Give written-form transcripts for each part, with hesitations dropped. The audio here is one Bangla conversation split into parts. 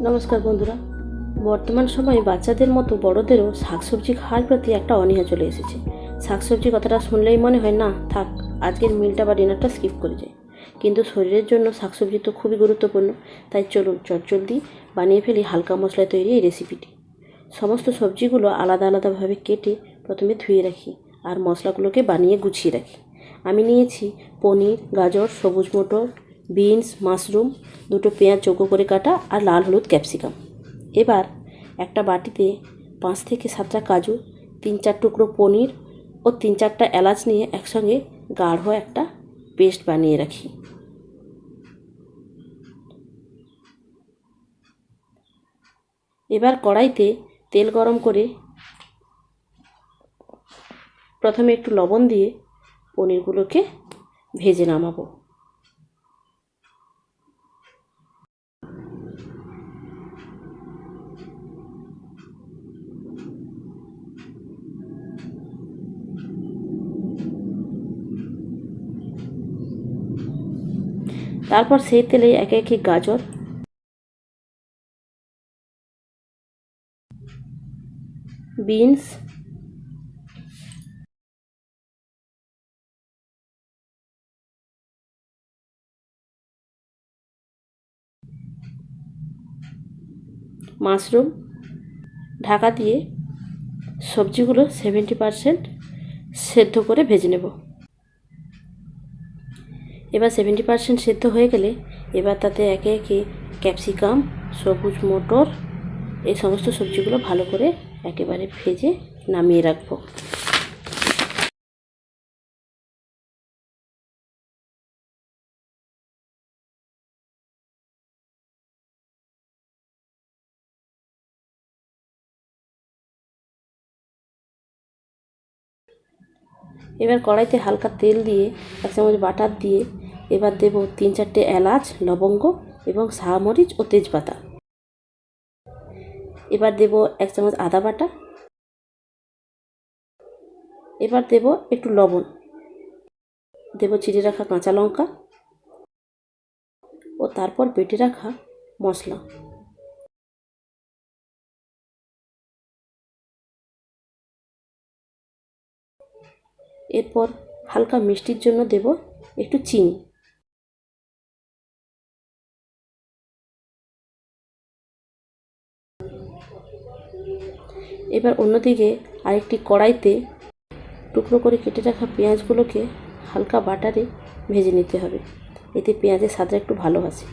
নমস্কার বন্ধুরা। বর্তমান সময়ে বাচ্চাদের মতো বড়দেরও শাকসবজি খাওয়ার প্রতি একটা অনীহা চলে এসেছে। শাকসবজি কথাটা শুনলেই মনে হয় না থাক, আজকের মিলটা বা ডিনারটা স্কিপ করে যায়। কিন্তু শরীরের জন্য শাকসবজি তো খুবই গুরুত্বপূর্ণ। তাই চলুন চটজলদি বানিয়ে ফেলি হালকা মশলায় তৈরি এই রেসিপিটি। সমস্ত সবজিগুলো আলাদা আলাদাভাবে কেটে প্রথমে ধুয়ে রাখি আর মশলাগুলোকে বানিয়ে গুছিয়ে রাখি। আমি নিয়েছি পনির, গাজর, সবুজ মটর, বিনস, মাশরুম, দুটো পেঁয়াজ চৌকো করে কাটা আর লাল হলুদ ক্যাপসিকাম। এবার একটা বাটিতে 5 থেকে 7টা কাজু, 3-4 টুকরো পনির ও 3-4টা এলাচ নিয়ে একসঙ্গে গাঢ় একটা পেস্ট বানিয়ে রাখি। এবার কড়াইতে তেল গরম করে প্রথমে একটু লবণ দিয়ে পনিরগুলোকে ভেজে নামাবো। তারপর সেই তেলে একে একে গাজর, বিনস, মাশরুম ঢাকা দিয়ে সবজিগুলো 70% সেদ্ধ করে ভেজে নেব। এবার 70% সেদ্ধ হয়ে গেলে এবার তাতে একে একে ক্যাপসিকাম, সবুজ মটর, এই সমস্ত সবজিগুলো ভালো করে একেবারে ভেজে নামিয়ে রাখবো। এবার কড়াইতে হালকা তেল দিয়ে 1 চামচ বাটার দিয়ে এবার দেব 3-4টে এলাচ, লবঙ্গ এবং শাহমরিচ ও তেজপাতা। এবার দেব 1 চামচ আদা বাটা। এবার দেব একটু লবণ, দেব চিড়ে রাখা কাঁচা লঙ্কা ও তারপর বেটে রাখা মশলা। এরপর হালকা মিষ্টির জন্য দেব একটু চিনি। এবার অন্যদিকে আরেকটি কড়াইতে টুকরো করে কেটে রাখা পেঁয়াজগুলোকে হালকা বাটারে ভেজে নিতে হবে, এতে পেঁয়াজের স্বাদটা একটু ভালো আসে।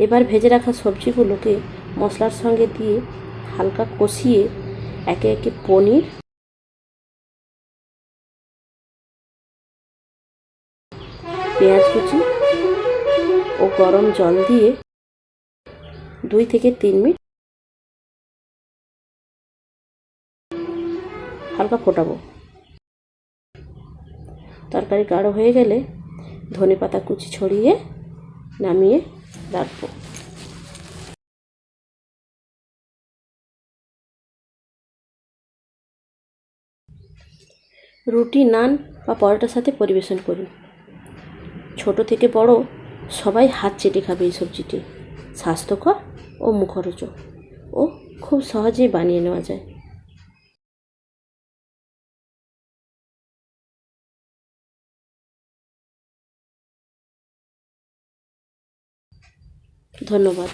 এবার ভেজে রাখা সবজিগুলোকে মশলার সঙ্গে দিয়ে হালকা কষিয়ে একে একে পনির, পেঁয়াজ কুচি ও গরম জল দিয়ে 2 থেকে 3 মিনিট হালকা ফোটাবো। তরকারি গাঢ় হয়ে গেলে ধনেপাতা কুচি ছড়িয়ে নামিয়ে রাখবো। রুটি, নান বা পরোটার সাথে পরিবেশন করুন। ছোট থেকে বড় সবাই হাত চেটে খাবে এই সবজিটি। স্বাস্থ্যকর ও মুখরোচক ও খুব সহজেই বানিয়ে নেওয়া যায়। ধন্যবাদ।